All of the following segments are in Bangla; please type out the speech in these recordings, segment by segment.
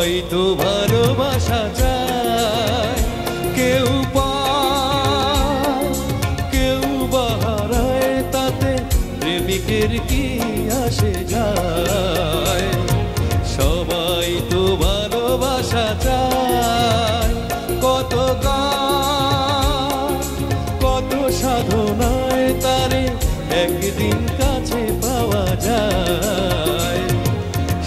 সবাই তো ভালোবাসা চায়, কেউ পায় কেউ বা হারায়, তাতে প্রেমিকের কি আসে যায়। সবাই তো ভালোবাসা চায়, কত কত সাধনায় তারে একদিন কাছে পাওয়া যায়।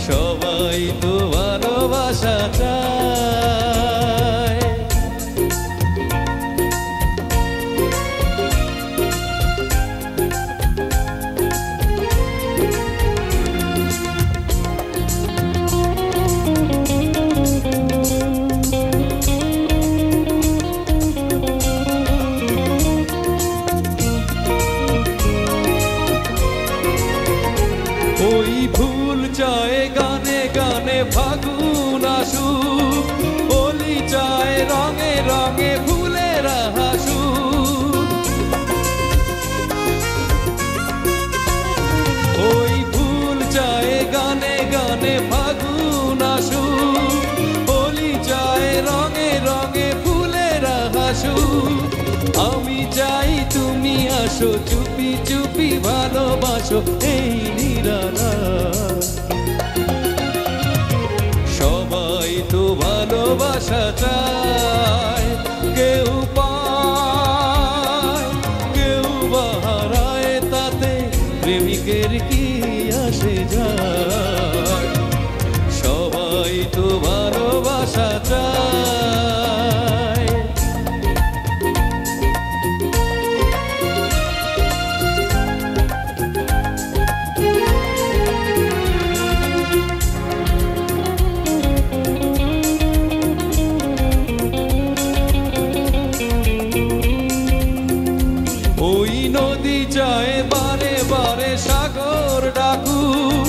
সবাই তো ভালোবাসা চায়। ওই ফুল চায় গানে গানে ফাগুন আসুক, হোলি চায় রঙে রঙে ফুলের হাসুক। ওই ফুল চায় গানে গানে ফাগুন আসুক, হোলি চায় রঙে রঙে ফুলের হাসুক। আমি চাই তুমি আসো, চুপি চুপি ভালোবাসো এই নিরালা। সবাই তো ভালোবাসা চায়, কেউ পায় কেউ বা হারায়, তাতে প্রেমিকের কি আসে যায়। সবাই তো ভালোবাসা চায়। ওই নদী চায় বারে বারে সাগর ডাকুক,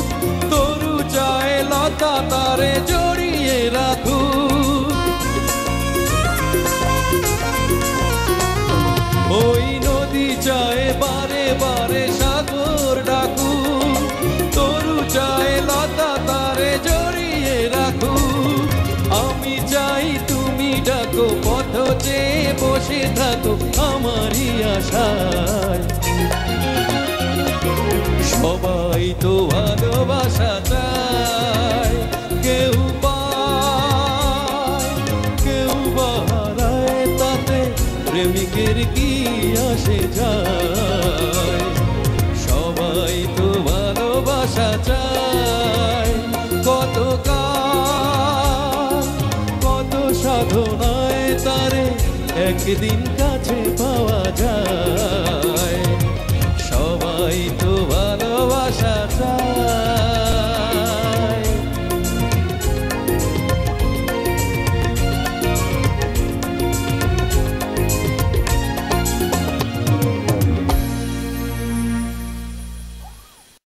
তরু চায় লতা তারে জড়িয়ে রাখুক। ওই নদী চায় বারে বারে সাগর ডাকুক, তরু চায় লতা তারে জড়িয়ে রাখুক। আমি চাই তুমি ডাকো, পথ চেয়ে বসে থাকো আমারই আশায়। সবাই তো ভালোবাসা চায়, কেউ পায় কেউ বা হারায়, তাতে প্রেমিকের কি আসে যায়। সবাই তো ভালোবাসা চায়, কত কত সাধনায় তারে একদিন কাছে পাওয়া যায়।